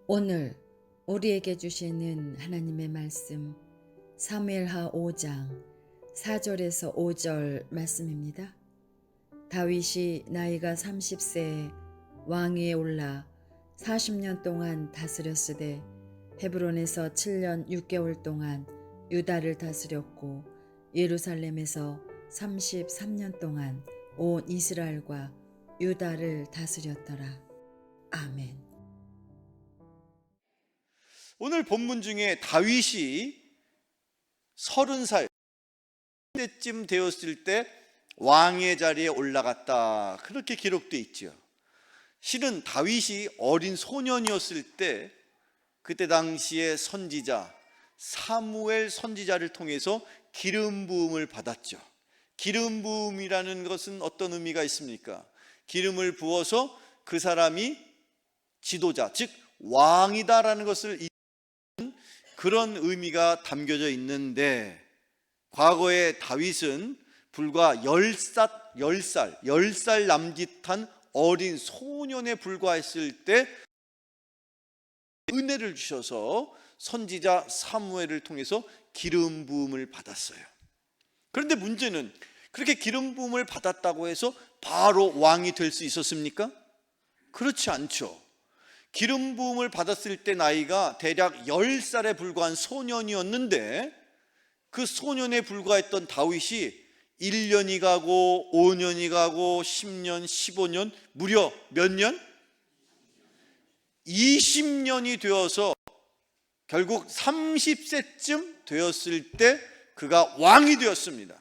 오늘 우리에게 주시는 하나님의 말씀 사무엘하 5장 4절에서 5절 말씀입니다. 다윗이 나이가 30세에 왕위에 올라 40년 동안 다스렸으되 헤브론에서 7년 6개월 동안 유다를 다스렸고 예루살렘에서 33년 동안 온 이스라엘과 유다를 다스렸더라. 아멘. 오늘 본문 중에 다윗이 30살 때쯤 되었을 때 왕의 자리에 올라갔다, 그렇게 기록되어 있죠. 실은 다윗이 어린 소년이었을 때 그때 당시에 선지자 사무엘 선지자를 통해서 기름 부음을 받았죠. 기름 부음이라는 것은 어떤 의미가 있습니까? 기름을 부어서 그 사람이 지도자, 즉 왕이다라는 것을 그런 의미가 담겨져 있는데, 과거에 다윗은 불과 10살 남짓한 어린 소년에 불과했을 때 은혜를 주셔서 선지자 사무엘을 통해서 기름 부음을 받았어요. 그런데 문제는 그렇게 기름 부음을 받았다고 해서 바로 왕이 될 수 있었습니까? 그렇지 않죠. 기름 부음을 받았을 때 나이가 대략 10살에 불과한 소년이었는데, 그 소년에 불과했던 다윗이 1년이 가고 5년이 가고 10년, 15년, 무려 몇 년? 20년이 되어서 결국 30세쯤 되었을 때 그가 왕이 되었습니다.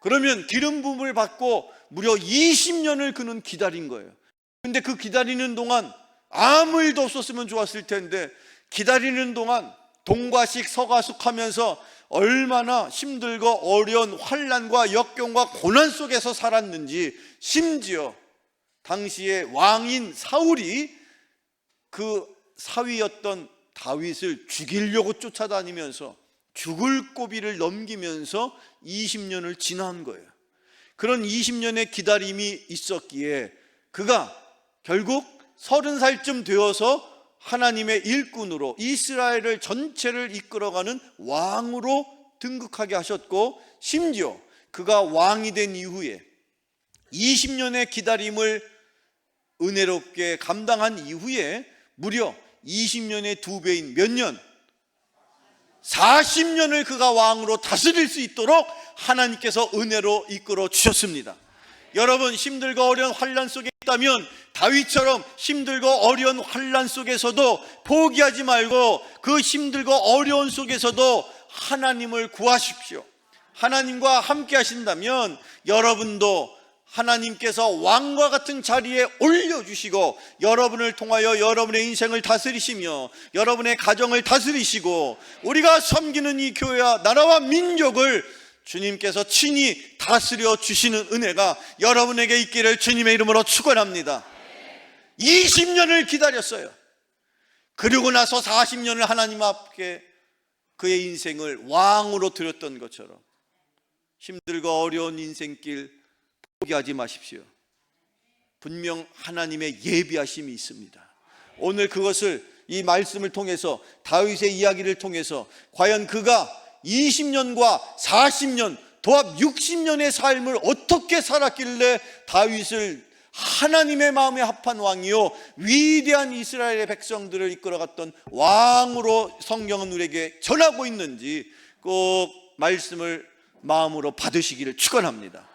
그러면 기름 부음을 받고 무려 20년을 그는 기다린 거예요. 근데 그 기다리는 동안 아무 일도 없었으면 좋았을 텐데, 기다리는 동안 동과식 서가숙하면서 얼마나 힘들고 어려운 환난과 역경과 고난 속에서 살았는지, 심지어 당시에 왕인 사울이 그 사위였던 다윗을 죽이려고 쫓아다니면서 죽을 고비를 넘기면서 20년을 지난 거예요. 그런 20년의 기다림이 있었기에 그가 결국 30살쯤 되어서 하나님의 일꾼으로 이스라엘을 전체를 이끌어가는 왕으로 등극하게 하셨고, 심지어 그가 왕이 된 이후에 20년의 기다림을 은혜롭게 감당한 이후에 무려 20년의 2배인 몇 년? 40년을 그가 왕으로 다스릴 수 있도록 하나님께서 은혜로 이끌어 주셨습니다. 여러분, 힘들고 어려운 환난 속에 있다면 다윗처럼 힘들고 어려운 환난 속에서도 포기하지 말고 그 힘들고 어려운 속에서도 하나님을 구하십시오. 하나님과 함께 하신다면 여러분도 하나님께서 왕과 같은 자리에 올려주시고 여러분을 통하여 여러분의 인생을 다스리시며 여러분의 가정을 다스리시고 우리가 섬기는 이 교회와 나라와 민족을 주님께서 친히 다스려 주시는 은혜가 여러분에게 있기를 주님의 이름으로 축원합니다. 20년을 기다렸어요. 그리고 나서 40년을 하나님 앞에 그의 인생을 왕으로 드렸던 것처럼 힘들고 어려운 인생길 포기하지 마십시오. 분명 하나님의 예비하심이 있습니다. 오늘 그것을 이 말씀을 통해서, 다윗의 이야기를 통해서 과연 그가 20년과 40년 도합 60년의 삶을 어떻게 살았길래 다윗을 하나님의 마음에 합한 왕이요 위대한 이스라엘의 백성들을 이끌어갔던 왕으로 성경은 우리에게 전하고 있는지 꼭 말씀을 마음으로 받으시기를 축원합니다.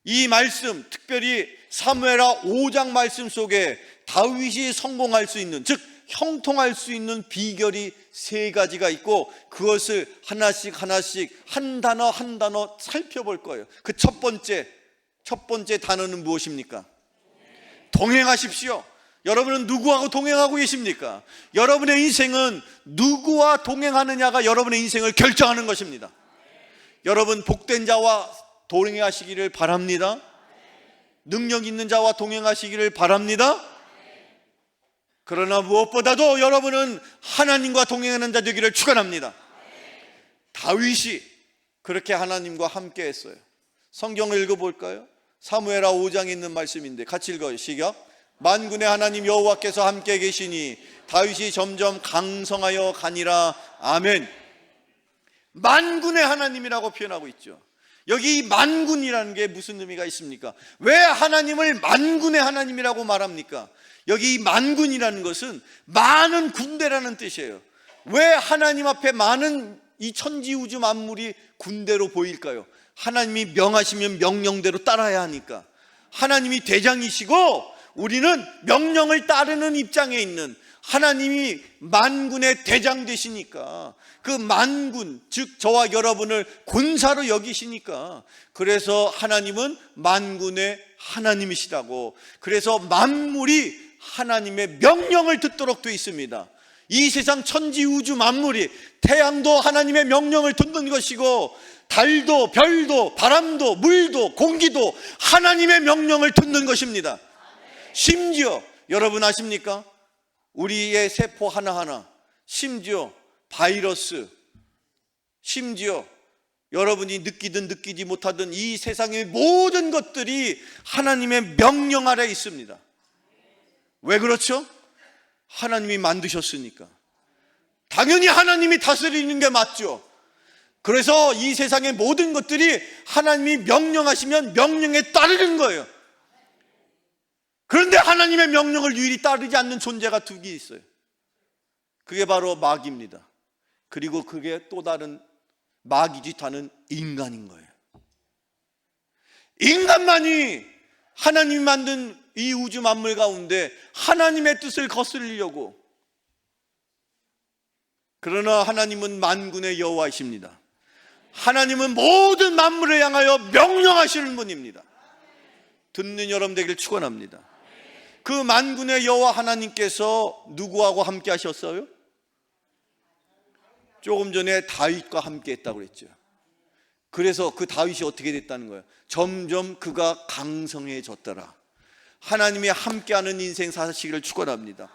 이 말씀, 특별히 사무엘하 5장 말씀 속에 다윗이 성공할 수 있는, 즉 형통할 수 있는 비결이 3가지가 있고, 그것을 하나씩 한 단어 한 단어 살펴볼 거예요. 그 첫 번째 단어는 무엇입니까? 동행하십시오. 여러분은 누구하고 동행하고 계십니까? 여러분의 인생은 누구와 동행하느냐가 여러분의 인생을 결정하는 것입니다. 여러분, 복된 자와 동행하시기를 바랍니다. 능력 있는 자와 동행하시기를 바랍니다. 그러나 무엇보다도 여러분은 하나님과 동행하는 자 되기를 축원합니다. 다윗이 그렇게 하나님과 함께 했어요. 성경을 읽어볼까요? 사무엘하 5장에 있는 말씀인데 같이 읽어요. 시작. 만군의 하나님 여호와께서 함께 계시니 다윗이 점점 강성하여 가니라. 아멘. 만군의 하나님이라고 표현하고 있죠. 여기 이 만군이라는 게 무슨 의미가 있습니까? 왜 하나님을 만군의 하나님이라고 말합니까? 여기 이 만군이라는 것은 많은 군대라는 뜻이에요. 왜 하나님 앞에 많은 이 천지우주 만물이 군대로 보일까요? 하나님이 명하시면 명령대로 따라야 하니까. 하나님이 대장이시고 우리는 명령을 따르는 입장에 있는, 하나님이 만군의 대장 되시니까, 그 만군, 즉 저와 여러분을 군사로 여기시니까, 그래서 하나님은 만군의 하나님이시라고, 그래서 만물이 하나님의 명령을 듣도록 되어 있습니다. 이 세상 천지우주 만물이, 태양도 하나님의 명령을 듣는 것이고, 달도 별도 바람도 물도 공기도 하나님의 명령을 듣는 것입니다. 심지어 여러분 아십니까? 우리의 세포 하나하나, 심지어 바이러스, 심지어 여러분이 느끼든 느끼지 못하든 이 세상의 모든 것들이 하나님의 명령 아래 있습니다. 왜 그렇죠? 하나님이 만드셨으니까. 당연히 하나님이 다스리는 게 맞죠. 그래서 이 세상의 모든 것들이 하나님이 명령하시면 명령에 따르는 거예요. 그런데 하나님의 명령을 유일히 따르지 않는 존재가 두 개 있어요. 그게 바로 마귀입니다. 그리고 그게 또 다른 마귀짓하는 인간인 거예요. 인간만이 하나님이 만든 이 우주 만물 가운데 하나님의 뜻을 거스르려고. 그러나 하나님은 만군의 여호와이십니다. 하나님은 모든 만물을 향하여 명령하시는 분입니다. 듣는 여러분 되길 축원합니다. 그 만군의 여호와 하나님께서 누구하고 함께 하셨어요? 조금 전에 다윗과 함께 했다고 그랬죠. 그래서 그 다윗이 어떻게 됐다는 거예요? 점점 그가 강성해졌더라. 하나님이 함께하는 인생 사시기를 축원합니다.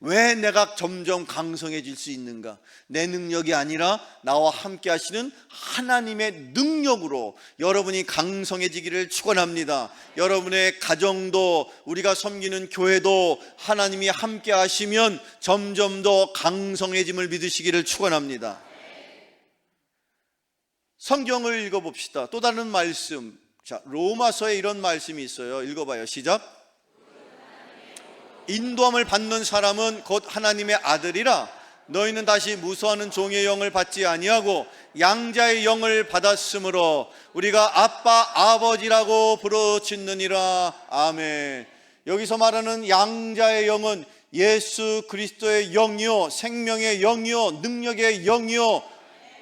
왜 내가 점점 강성해질 수 있는가? 내 능력이 아니라 나와 함께 하시는 하나님의 능력으로 여러분이 강성해지기를 축원합니다. 여러분의 가정도, 우리가 섬기는 교회도 하나님이 함께 하시면 점점 더 강성해짐을 믿으시기를 축원합니다. 성경을 읽어봅시다. 또 다른 말씀, 자, 로마서에 이런 말씀이 있어요. 읽어봐요. 시작. 인도함을 받는 사람은 곧 하나님의 아들이라. 너희는 다시 무수하는 종의 영을 받지 아니하고 양자의 영을 받았으므로 우리가 아빠 아버지라고 부르짖느니라. 아멘. 여기서 말하는 양자의 영은 예수 그리스도의 영이요, 생명의 영이요, 능력의 영이요,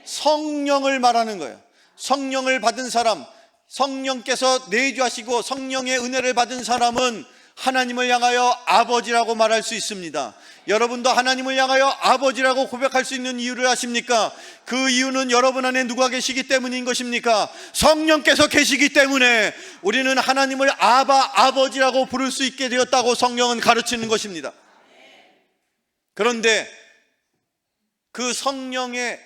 성령을 말하는 거예요. 성령을 받은 사람, 성령께서 내주하시고 성령의 은혜를 받은 사람은 하나님을 향하여 아버지라고 말할 수 있습니다. 여러분도 하나님을 향하여 아버지라고 고백할 수 있는 이유를 아십니까? 그 이유는 여러분 안에 누가 계시기 때문인 것입니까? 성령께서 계시기 때문에 우리는 하나님을 아버지라고 부를 수 있게 되었다고 성령은 가르치는 것입니다. 그런데 그 성령의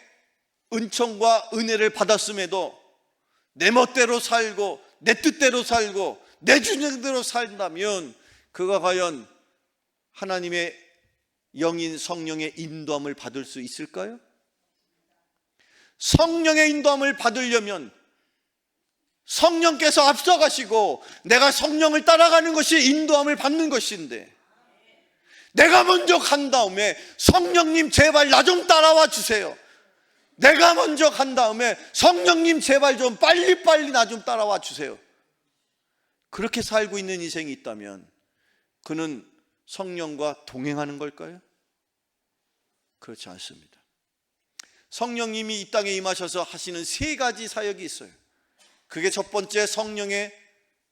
은총과 은혜를 받았음에도 내 멋대로 살고 내 뜻대로 살고 내 주장대로 산다면 그가 과연 하나님의 영인 성령의 인도함을 받을 수 있을까요? 성령의 인도함을 받으려면 성령께서 앞서가시고 내가 성령을 따라가는 것이 인도함을 받는 것인데, 내가 먼저 간 다음에 성령님 제발 나 좀 따라와 주세요. 내가 먼저 간 다음에 성령님 제발 좀 빨리빨리 나 좀 따라와 주세요. 그렇게 살고 있는 인생이 있다면 그는 성령과 동행하는 걸까요? 그렇지 않습니다. 성령님이 이 땅에 임하셔서 하시는 세 가지 사역이 있어요. 그게 첫 번째 성령의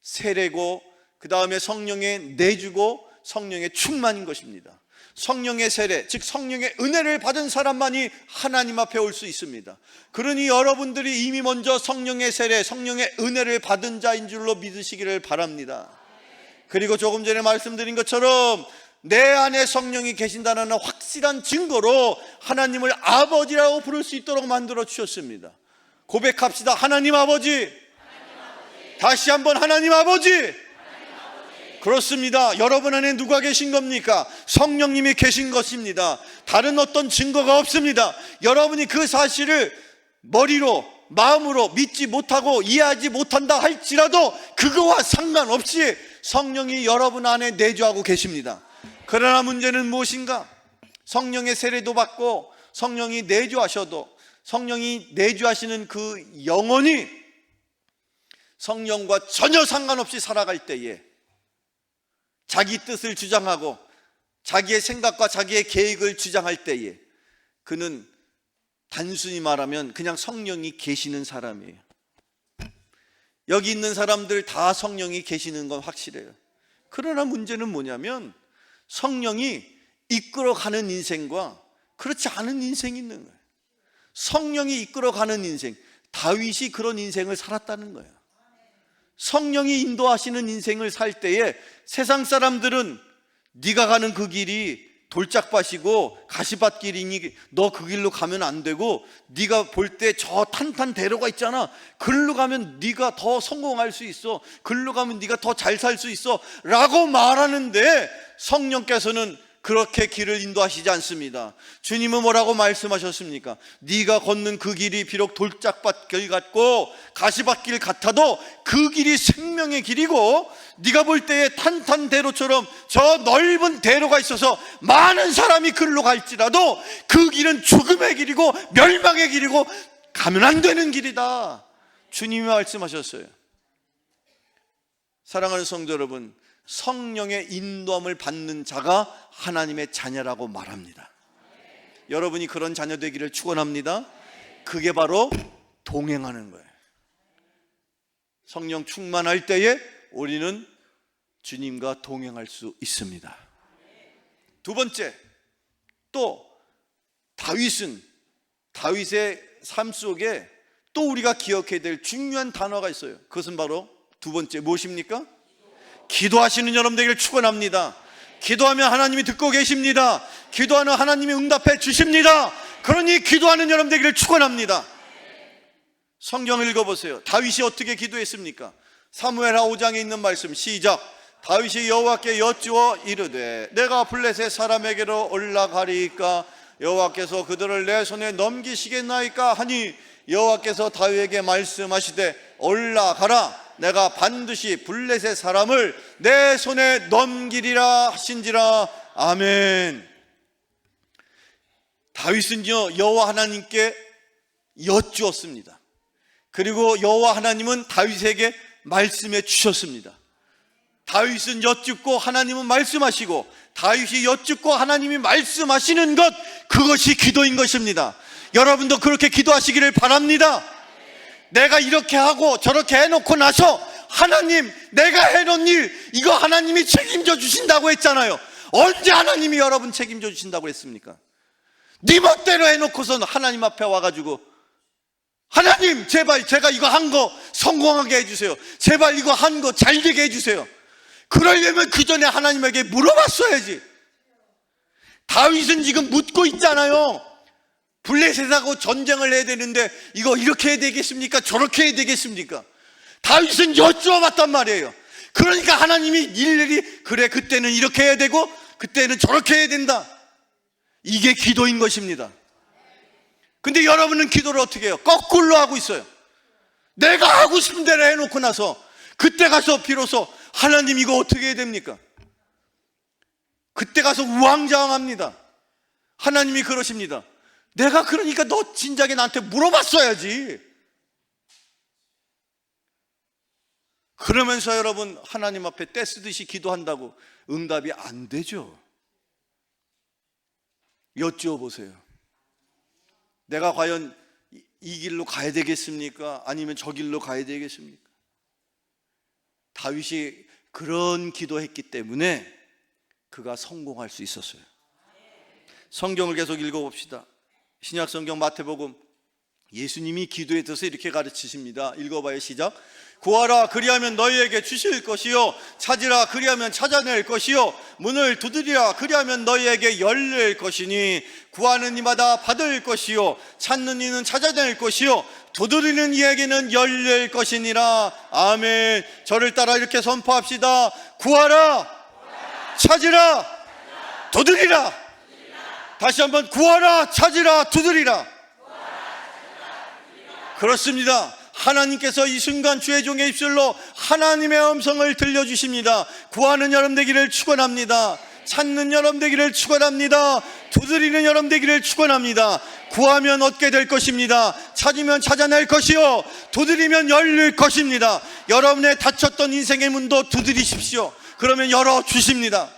세례고, 그 다음에 성령의 내주고, 성령의 충만인 것입니다. 성령의 세례, 즉 성령의 은혜를 받은 사람만이 하나님 앞에 올 수 있습니다. 그러니 여러분들이 이미 먼저 성령의 세례, 성령의 은혜를 받은 자인 줄로 믿으시기를 바랍니다. 그리고 조금 전에 말씀드린 것처럼 내 안에 성령이 계신다는 확실한 증거로 하나님을 아버지라고 부를 수 있도록 만들어 주셨습니다. 고백합시다. 하나님 아버지. 다시 한번 하나님 아버지. 그렇습니다. 여러분 안에 누가 계신 겁니까? 성령님이 계신 것입니다. 다른 어떤 증거가 없습니다. 여러분이 그 사실을 머리로, 마음으로 믿지 못하고 이해하지 못한다 할지라도 그거와 상관없이 성령이 여러분 안에 내주하고 계십니다. 그러나 문제는 무엇인가? 성령의 세례도 받고 성령이 내주하셔도 성령이 내주하시는 그 영혼이 성령과 전혀 상관없이 살아갈 때에 자기 뜻을 주장하고 자기의 생각과 자기의 계획을 주장할 때에 그는 단순히 말하면 그냥 성령이 계시는 사람이에요. 여기 있는 사람들 다 성령이 계시는 건 확실해요. 그러나 문제는 뭐냐면 성령이 이끌어가는 인생과 그렇지 않은 인생이 있는 거예요. 성령이 이끌어가는 인생, 다윗이 그런 인생을 살았다는 거예요. 성령이 인도하시는 인생을 살 때에 세상 사람들은 네가 가는 그 길이 돌짝밭이고 가시밭길이니 너 그 길로 가면 안 되고 네가 볼 때 저 탄탄대로가 있잖아, 글로 가면 네가 더 성공할 수 있어, 글로 가면 네가 더 잘 살 수 있어 라고 말하는데 성령께서는 그렇게 길을 인도하시지 않습니다. 주님은 뭐라고 말씀하셨습니까? 네가 걷는 그 길이 비록 돌짝밭길 같고 가시밭길 같아도 그 길이 생명의 길이고 네가 볼 때에 탄탄대로처럼 저 넓은 대로가 있어서 많은 사람이 그리로 갈지라도 그 길은 죽음의 길이고 멸망의 길이고 가면 안 되는 길이다. 주님이 말씀하셨어요. 사랑하는 성도 여러분, 성령의 인도함을 받는 자가 하나님의 자녀라고 말합니다. 여러분이 그런 자녀 되기를 축원합니다. 그게 바로 동행하는 거예요. 성령 충만할 때에 우리는 주님과 동행할 수 있습니다. 두 번째, 또 다윗의 삶 속에 또 우리가 기억해야 될 중요한 단어가 있어요. 그것은 바로 두 번째 무엇입니까? 기도하시는 여러분 되기를 축원합니다. 기도하면 하나님이 듣고 계십니다. 기도하는 하나님이 응답해 주십니다. 그러니 기도하는 여러분 되기를 축원합니다. 성경을 읽어보세요. 다윗이 어떻게 기도했습니까? 사무엘하 5장에 있는 말씀 시작. 다윗이 여호와께 여쭈어 이르되 내가 블레셋 사람에게로 올라가리이까 여호와께서 그들을 내 손에 넘기시겠나이까 하니 여호와께서 다윗에게 말씀하시되 올라가라. 내가 반드시 블레셋 사람을 내 손에 넘기리라 하신지라. 아멘. 다윗은요 여호와 하나님께 여쭈었습니다. 그리고 여호와 하나님은 다윗에게 말씀해 주셨습니다. 다윗은 여쭙고 하나님은 말씀하시고 다윗이 여쭙고 하나님이 말씀하시는 것, 그것이 기도인 것입니다. 여러분도 그렇게 기도하시기를 바랍니다. 내가 이렇게 하고 저렇게 해놓고 나서 하나님 내가 해놓은 일 이거 하나님이 책임져 주신다고 했잖아요. 언제 하나님이 여러분 책임져 주신다고 했습니까? 네 멋대로 해놓고서는 하나님 앞에 와가지고 하나님 제발 제가 이거 한 거 성공하게 해주세요. 제발 이거 한 거 잘 되게 해주세요. 그러려면 그 전에 하나님에게 물어봤어야지. 다윗은 지금 묻고 있잖아요. 블레셋하고 전쟁을 해야 되는데 이거 이렇게 해야 되겠습니까? 저렇게 해야 되겠습니까? 다윗은 여쭈어 봤단 말이에요. 그러니까 하나님이 일일이 그래 그때는 이렇게 해야 되고 그때는 저렇게 해야 된다. 이게 기도인 것입니다. 근데 여러분은 기도를 어떻게 해요? 거꾸로 하고 있어요. 내가 하고 싶은 대로 해놓고 나서 그때 가서 비로소 하나님 이거 어떻게 해야 됩니까? 그때 가서 우왕좌왕합니다. 하나님이 그러십니다. 내가 그러니까 너 진작에 나한테 물어봤어야지. 그러면서 여러분 하나님 앞에 떼쓰듯이 기도한다고 응답이 안 되죠. 여쭈어 보세요. 내가 과연 이 길로 가야 되겠습니까? 아니면 저 길로 가야 되겠습니까? 다윗이 그런 기도했기 때문에 그가 성공할 수 있었어요. 성경을 계속 읽어봅시다. 신약성경 마태복음, 예수님이 기도에 대해서 이렇게 가르치십니다. 읽어봐요. 시작. 구하라 그리하면 너희에게 주실 것이요 찾으라 그리하면 찾아낼 것이요 문을 두드리라 그리하면 너희에게 열릴 것이니 구하는 이마다 받을 것이요 찾는 이는 찾아낼 것이요 두드리는 이에게는 열릴 것이니라. 아멘. 저를 따라 이렇게 선포합시다. 구하라, 찾으라, 두드리라. 다시 한번 구하라, 찾으라, 두드리라. 그렇습니다. 하나님께서 이 순간 주의 종의 입술로 하나님의 음성을 들려주십니다. 구하는 여러분 되기를 축원합니다. 찾는 여러분 되기를 축원합니다. 두드리는 여러분 되기를 축원합니다. 구하면 얻게 될 것입니다. 찾으면 찾아낼 것이요 두드리면 열릴 것입니다. 여러분의 닫혔던 인생의 문도 두드리십시오. 그러면 열어주십니다.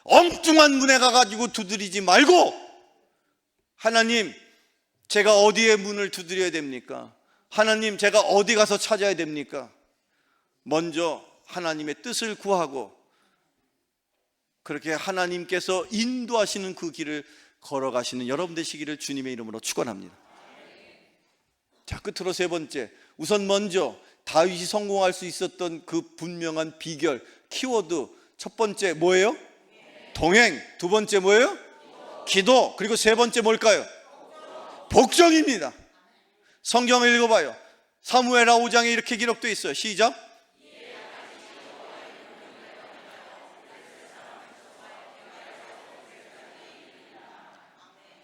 엉뚱한 문에 가가지고 두드리지 말고, 하나님 제가 어디에 문을 두드려야 됩니까? 하나님 제가 어디 가서 찾아야 됩니까? 먼저 하나님의 뜻을 구하고 그렇게 하나님께서 인도하시는 그 길을 걸어가시는 여러분 되시기를 주님의 이름으로 축원합니다. 자, 끝으로 세 번째, 우선 먼저 다윗이 성공할 수 있었던 그 분명한 비결, 키워드, 첫 번째 뭐예요? 동행. 두 번째 뭐예요? 기도. 그리고 세 번째 뭘까요? 복종입니다. 성경을 읽어봐요. 사무엘하 5장에 이렇게 기록되어 있어요. 시작.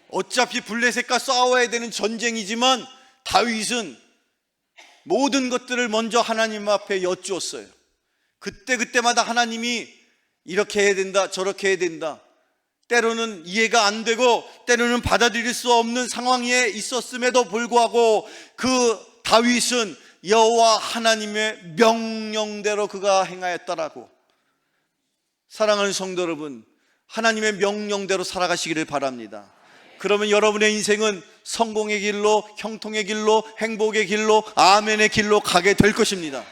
어차피 블레셋과 싸워야 되는 전쟁이지만 다윗은 모든 것들을 먼저 하나님 앞에 여쭈었어요. 그때마다 하나님이 이렇게 해야 된다, 저렇게 해야 된다. 때로는 이해가 안 되고 때로는 받아들일 수 없는 상황에 있었음에도 불구하고 그 다윗은 여호와 하나님의 명령대로 그가 행하였다라고. 사랑하는 성도 여러분, 하나님의 명령대로 살아가시기를 바랍니다. 그러면 여러분의 인생은 성공의 길로, 형통의 길로, 행복의 길로, 아멘의 길로 가게 될 것입니다.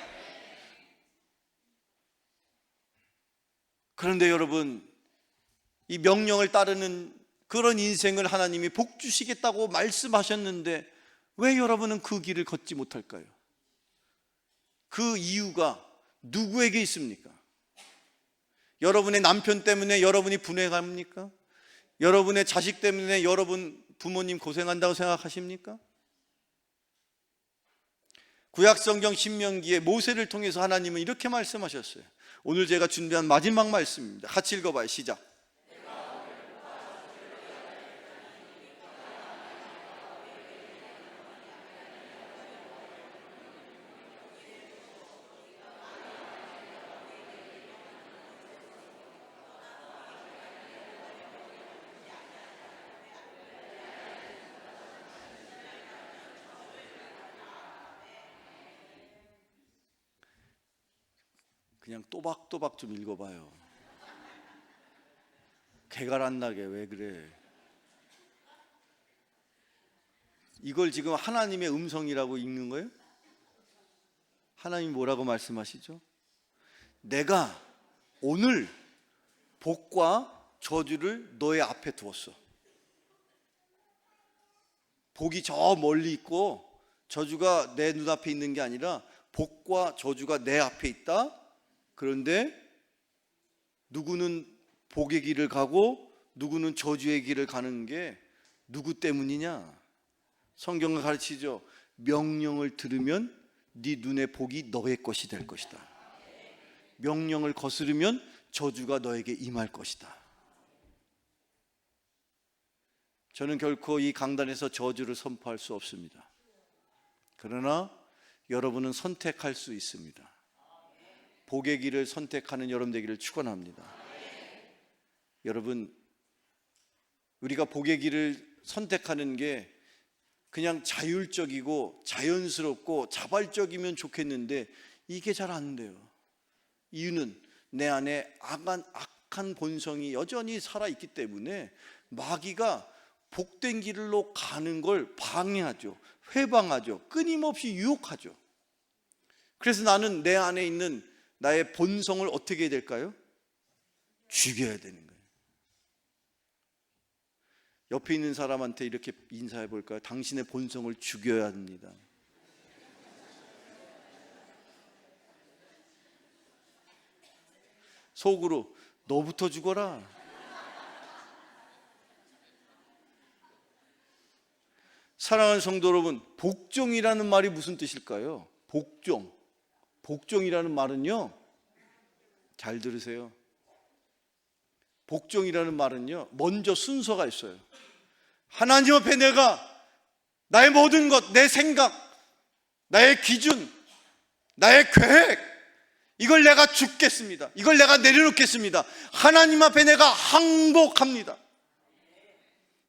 그런데 여러분, 이 명령을 따르는 그런 인생을 하나님이 복 주시겠다고 말씀하셨는데 왜 여러분은 그 길을 걷지 못할까요? 그 이유가 누구에게 있습니까? 여러분의 남편 때문에 여러분이 분해갑니까? 여러분의 자식 때문에 여러분 부모님 고생한다고 생각하십니까? 구약성경 신명기에 모세를 통해서 하나님은 이렇게 말씀하셨어요. 오늘 제가 준비한 마지막 말씀입니다. 같이 읽어봐요. 시작. 그냥 또박또박 좀 읽어봐요. 개갈 안 나게. 왜 그래? 이걸 지금 하나님의 음성이라고 읽는 거예요? 하나님이 뭐라고 말씀하시죠? 내가 오늘 복과 저주를 너의 앞에 두었어. 복이 저 멀리 있고 저주가 내 눈앞에 있는 게 아니라 복과 저주가 내 앞에 있다. 그런데 누구는 복의 길을 가고 누구는 저주의 길을 가는 게 누구 때문이냐? 성경을 가르치죠. 명령을 들으면 네 눈의 복이 너의 것이 될 것이다. 명령을 거스르면 저주가 너에게 임할 것이다. 저는 결코 이 강단에서 저주를 선포할 수 없습니다. 그러나 여러분은 선택할 수 있습니다. 복의 길을 선택하는 여러분 되기를 축원합니다. 여러분, 우리가 복의 길을 선택하는 게 그냥 자율적이고 자연스럽고 자발적이면 좋겠는데 이게 잘 안 돼요. 이유는 내 안에 악한 본성이 여전히 살아있기 때문에 마귀가 복된 길로 가는 걸 방해하죠. 회방하죠. 끊임없이 유혹하죠. 그래서 나는 내 안에 있는 나의 본성을 어떻게 해야 될까요? 죽여야 되는 거예요. 옆에 있는 사람한테 이렇게 인사해 볼까요? 당신의 본성을 죽여야 합니다. 속으로 너부터 죽어라. 사랑하는 성도 여러분, 복종이라는 말이 무슨 뜻일까요? 복종. 복종이라는 말은요, 잘 들으세요. 복종이라는 말은요, 먼저 순서가 있어요. 하나님 앞에 내가 나의 모든 것, 내 생각, 나의 기준, 나의 계획, 이걸 내가 죽겠습니다. 이걸 내가 내려놓겠습니다. 하나님 앞에 내가 항복합니다.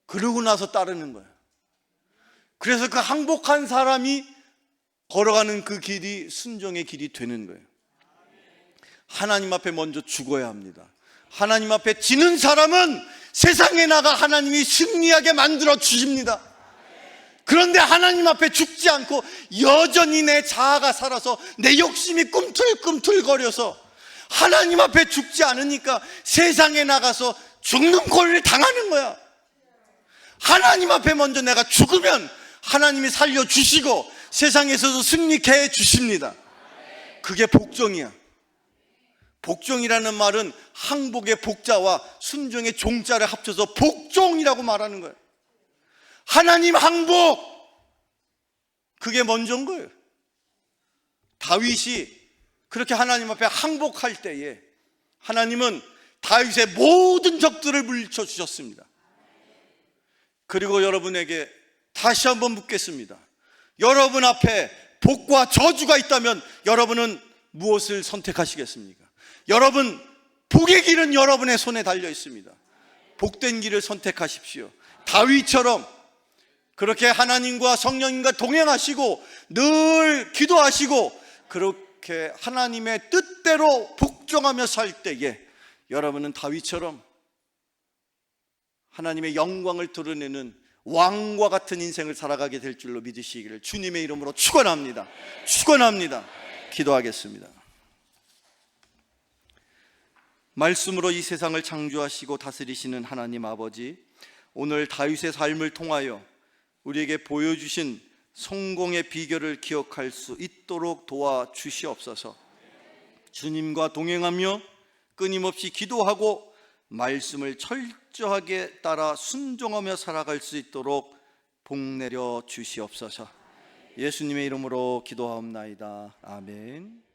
그러고 나서 따르는 거예요. 그래서 그 항복한 사람이 걸어가는 그 길이 순종의 길이 되는 거예요. 하나님 앞에 먼저 죽어야 합니다. 하나님 앞에 지는 사람은 세상에 나가 하나님이 승리하게 만들어 주십니다. 그런데 하나님 앞에 죽지 않고 여전히 내 자아가 살아서 내 욕심이 꿈틀꿈틀거려서 하나님 앞에 죽지 않으니까 세상에 나가서 죽는 꼴을 당하는 거야. 하나님 앞에 먼저 내가 죽으면 하나님이 살려주시고 세상에서도 승리케 해주십니다. 그게 복종이야. 복종이라는 말은 항복의 복자와 순종의 종자를 합쳐서 복종이라고 말하는 거예요. 하나님 항복, 그게 먼저인 거예요. 다윗이 그렇게 하나님 앞에 항복할 때에 하나님은 다윗의 모든 적들을 물리쳐 주셨습니다. 그리고 여러분에게 다시 한번 묻겠습니다. 여러분 앞에 복과 저주가 있다면 여러분은 무엇을 선택하시겠습니까? 여러분, 복의 길은 여러분의 손에 달려 있습니다. 복된 길을 선택하십시오. 다윗처럼 그렇게 하나님과 성령님과 동행하시고 늘 기도하시고 그렇게 하나님의 뜻대로 복종하며 살 때에 여러분은 다윗처럼 하나님의 영광을 드러내는 왕과 같은 인생을 살아가게 될 줄로 믿으시기를 주님의 이름으로 축원합니다. 축원합니다. 기도하겠습니다. 말씀으로 이 세상을 창조하시고 다스리시는 하나님 아버지, 오늘 다윗의 삶을 통하여 우리에게 보여주신 성공의 비결을 기억할 수 있도록 도와주시옵소서. 주님과 동행하며 끊임없이 기도하고 말씀을 철저하게 따라 순종하며 살아갈 수 있도록 복 내려 주시옵소서. 예수님의 이름으로 기도하옵나이다. 아멘.